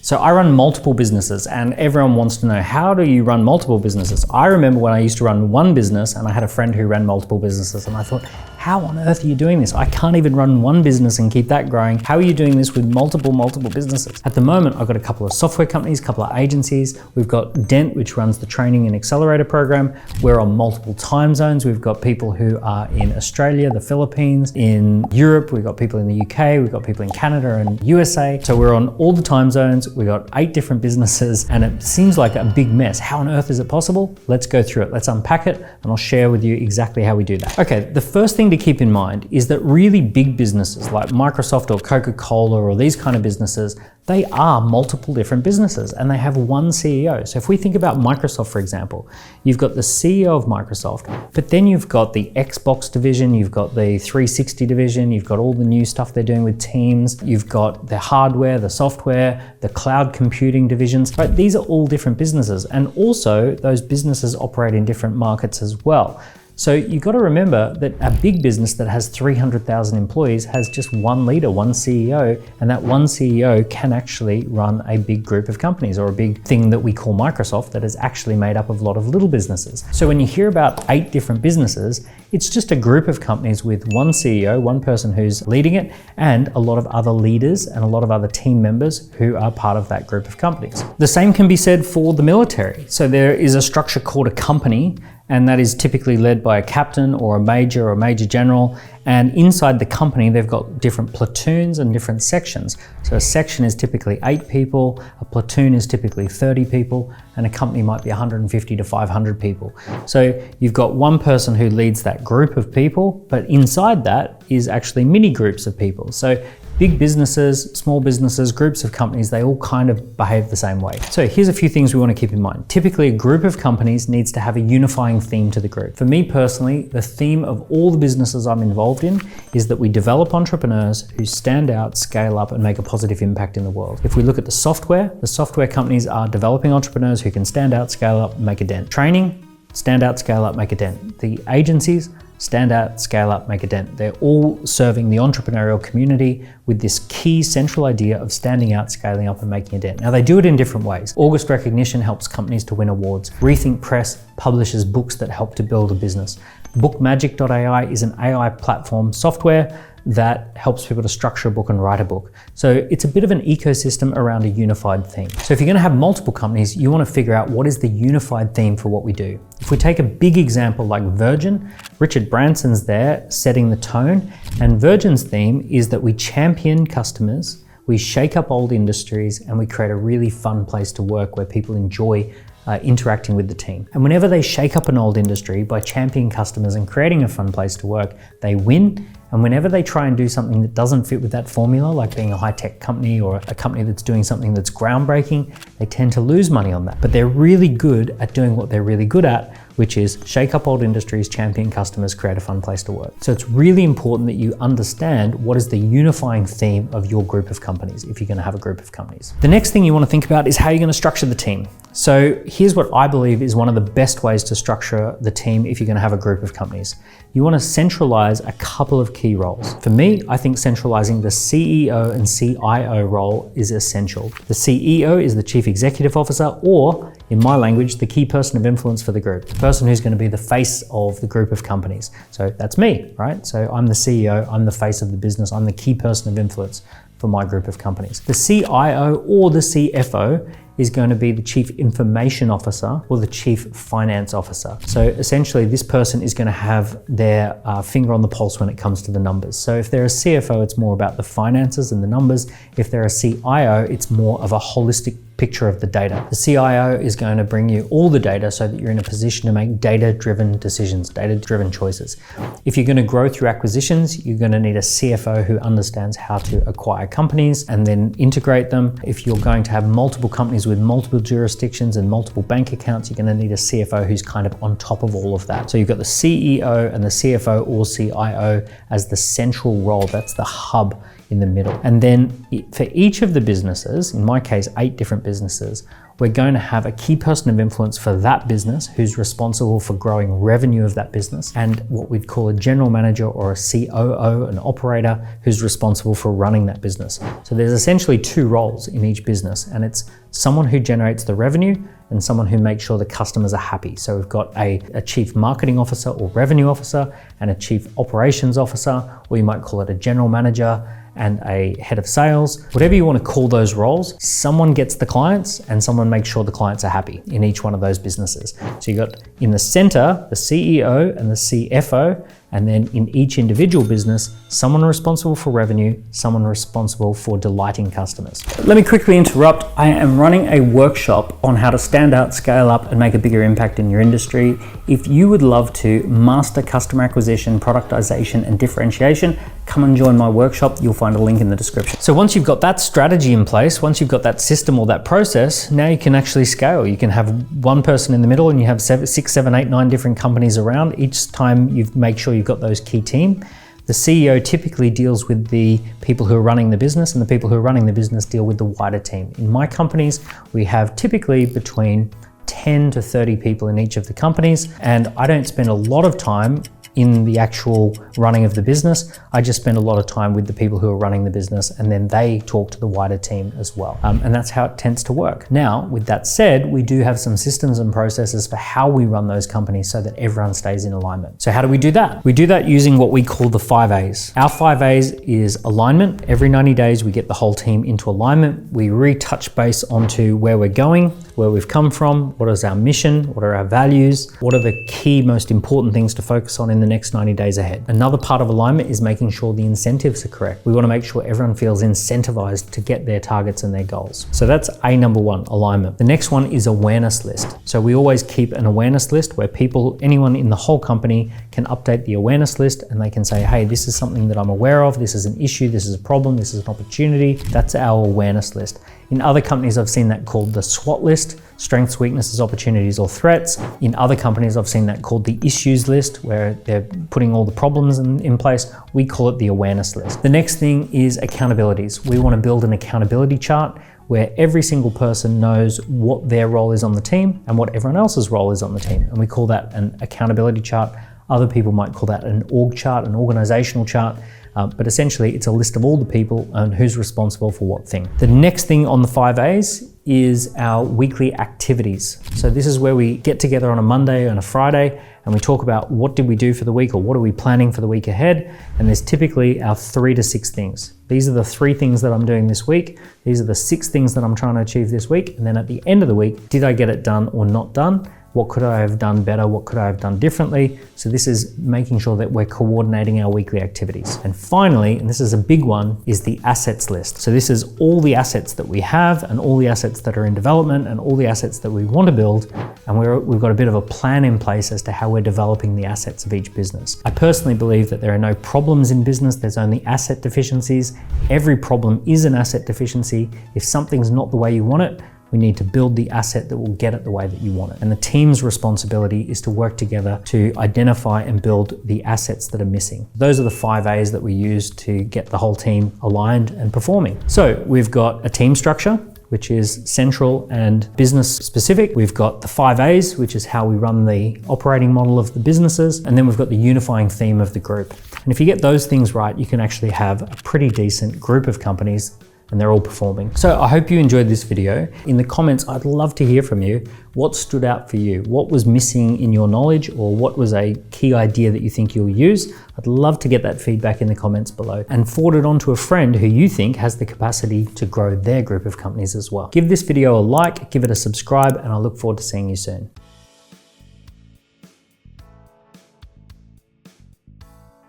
So I run multiple businesses and everyone wants to know, how do you run multiple businesses? I remember when I used to run one business and I had a friend who ran multiple businesses and I thought, how on earth are you doing this? I can't even run one business and keep that growing. How are you doing this with multiple businesses? At the moment, I've got a couple of software companies, a couple of agencies. We've got Dent, which runs the training and accelerator program. We're on multiple time zones. We've got people who are in Australia, the Philippines, in Europe. We've got people in the UK. We've got people in Canada and USA. So we're on all the time zones. We've got 8 different businesses and it seems like a big mess. How on earth is it possible? Let's go through it. Let's unpack it and I'll share with you exactly how we do that. Okay, the first thing to keep in mind is that really big businesses like Microsoft or Coca-Cola or these kind of businesses, they are multiple different businesses and they have one CEO. So if we think about Microsoft, for example, you've got the CEO of Microsoft, but then you've got the Xbox division, you've got the 360 division, you've got all the new stuff they're doing with Teams, you've got the hardware, the software, the cloud computing divisions, right? These are all different businesses. And also those businesses operate in different markets as well. So you've got to remember that a big business that has 300,000 employees has just one leader, one CEO, and that one CEO can actually run a big group of companies or a big thing that we call Microsoft that is actually made up of a lot of little businesses. So when you hear about 8 different businesses, it's just a group of companies with one CEO, one person who's leading it, and a lot of other leaders and a lot of other team members who are part of that group of companies. The same can be said for the military. So there is a structure called a company, and that is typically led by a captain or a major general. And inside the company, they've got different platoons and different sections. So a section is typically 8 people, a platoon is typically 30 people, and a company might be 150 to 500 people. So you've got one person who leads that group of people, but inside that is actually mini groups of people. So big businesses, small businesses, groups of companies, they all kind of behave the same way. So here's a few things we want to keep in mind. Typically, a group of companies needs to have a unifying theme to the group. For me personally, the theme of all the businesses I'm involved in is that we develop entrepreneurs who stand out, scale up, and make a positive impact in the world. If we look at the software companies are developing entrepreneurs who can stand out, scale up, and make a dent. Training, stand out, scale up, make a dent. The agencies, stand out, scale up, make a dent. They're all serving the entrepreneurial community with this key central idea of standing out, scaling up, and making a dent. Now, they do it in different ways. August Recognition helps companies to win awards. Rethink Press publishes books that help to build a business. Bookmagic.ai is an AI platform software that helps people to structure a book and write a book. So it's a bit of an ecosystem around a unified theme. So if you're going to have multiple companies, you want to figure out what is the unified theme for what we do. If we take a big example like Virgin, Richard Branson's there setting the tone, and Virgin's theme is that we champion customers, we shake up old industries, and we create a really fun place to work where people enjoy interacting with the team. And whenever they shake up an old industry by championing customers and creating a fun place to work, they win. And whenever they try and do something that doesn't fit with that formula, like being a high-tech company or a company that's doing something that's groundbreaking, they tend to lose money on that. But they're really good at doing what they're really good at, which is shake up old industries, champion customers, create a fun place to work. So it's really important that you understand what is the unifying theme of your group of companies if you're going to have a group of companies. The next thing you want to think about is how you're going to structure the team. So here's what I believe is one of the best ways to structure the team if you're going to have a group of companies. You want to centralize a couple of key roles. For me, I think centralizing the CEO and CIO role is essential. The CEO is the Chief Executive Officer, or in my language, the key person of influence for the group, the person who's going to be the face of the group of companies. So that's me, right? So I'm the CEO, I'm the face of the business, I'm the key person of influence for my group of companies. The CIO or the CFO is going to be the Chief Information Officer or the Chief Finance Officer. So essentially this person is going to have their finger on the pulse when it comes to the numbers. So if they're a CFO, it's more about the finances and the numbers. If they're a CIO, it's more of a holistic picture of the data. The CIO is going to bring you all the data so that you're in a position to make data-driven decisions, data-driven choices. If you're going to grow through acquisitions, you're going to need a CFO who understands how to acquire companies and then integrate them. If you're going to have multiple companies with multiple jurisdictions and multiple bank accounts, you're going to need a CFO who's kind of on top of all of that. So you've got the CEO and the CFO or CIO as the central role. That's the hub in the middle. And then for each of the businesses, in my case, 8 different businesses, we're going to have a key person of influence for that business who's responsible for growing revenue of that business, and what we'd call a general manager or a COO, an operator, who's responsible for running that business. So there's essentially 2 roles in each business, and it's someone who generates the revenue and someone who makes sure the customers are happy. So we've got a chief marketing officer or revenue officer and a chief operations officer, or you might call it a general manager and a head of sales. Whatever you want to call those roles, someone gets the clients and someone makes sure the clients are happy in each one of those businesses. So you got in the center, the CEO and the CFO, and then in each individual business, someone responsible for revenue, someone responsible for delighting customers. Let me quickly interrupt. I am running a workshop on how to stand out, scale up, and make a bigger impact in your industry. If you would love to master customer acquisition, productization, and differentiation, come and join my workshop. You'll find a link in the description. So once you've got that strategy in place, once you've got that system or that process, now you can actually scale. You can have one person in the middle and you have 6, 7, 8, 9 different companies around. Each time you make sure you've got those key team. The CEO typically deals with the people who are running the business, and the people who are running the business deal with the wider team. In my companies, we have typically between 10 to 30 people in each of the companies, and I don't spend a lot of time in the actual running of the business. I just spend a lot of time with the people who are running the business, and then they talk to the wider team as well. And that's how it tends to work. Now, with that said, we do have some systems and processes for how we run those companies so that everyone stays in alignment. So how do we do that? We do that using what we call the 5 A's. Our 5 A's is alignment. Every 90 days, we get the whole team into alignment. We retouch base onto where we're going, where we've come from, what is our mission, what are our values, what are the key most important things to focus on in the next 90 days ahead. Another part of alignment is making sure the incentives are correct. We want to make sure everyone feels incentivized to get their targets and their goals. So that's A number 1, alignment. The next one is awareness list. So we always keep an awareness list where anyone in the whole company can update the awareness list, and they can say, hey, this is something that I'm aware of, this is an issue, this is a problem, this is an opportunity. That's our awareness list. In other companies, I've seen that called the SWOT list, strengths, weaknesses, opportunities, or threats. In other companies, I've seen that called the issues list, where they're putting all the problems in place. We call it the awareness list. The next thing is accountabilities. We want to build an accountability chart where every single person knows what their role is on the team and what everyone else's role is on the team. And we call that an accountability chart. Other people might call that an org chart, an organizational chart. But essentially, it's a list of all the people and who's responsible for what thing. The next thing on the 5 A's is our weekly activities. So this is where we get together on a Monday and a Friday, and we talk about what did we do for the week, or what are we planning for the week ahead. And there's typically our 3 to 6 things. These are the 3 things that I'm doing this week. These are the 6 things that I'm trying to achieve this week. And then at the end of the week, did I get it done or not done? What could I have done better? What could I have done differently? So this is making sure that we're coordinating our weekly activities. And finally, and this is a big one, is the assets list. So this is all the assets that we have and all the assets that are in development and all the assets that we want to build. And we've got a bit of a plan in place as to how we're developing the assets of each business. I personally believe that there are no problems in business. There's only asset deficiencies. Every problem is an asset deficiency. If something's not the way you want it, we need to build the asset that will get it the way that you want it. And the team's responsibility is to work together to identify and build the assets that are missing. Those are the 5 A's that we use to get the whole team aligned and performing. So we've got a team structure, which is central and business specific. We've got the 5 A's, which is how we run the operating model of the businesses. And then we've got the unifying theme of the group. And if you get those things right, you can actually have a pretty decent group of companies, and they're all performing. So I hope you enjoyed this video. In the comments, I'd love to hear from you. What stood out for you? What was missing in your knowledge, or what was a key idea that you think you'll use? I'd love to get that feedback in the comments below, and forward it on to a friend who you think has the capacity to grow their group of companies as well. Give this video a like, give it a subscribe, and I look forward to seeing you soon.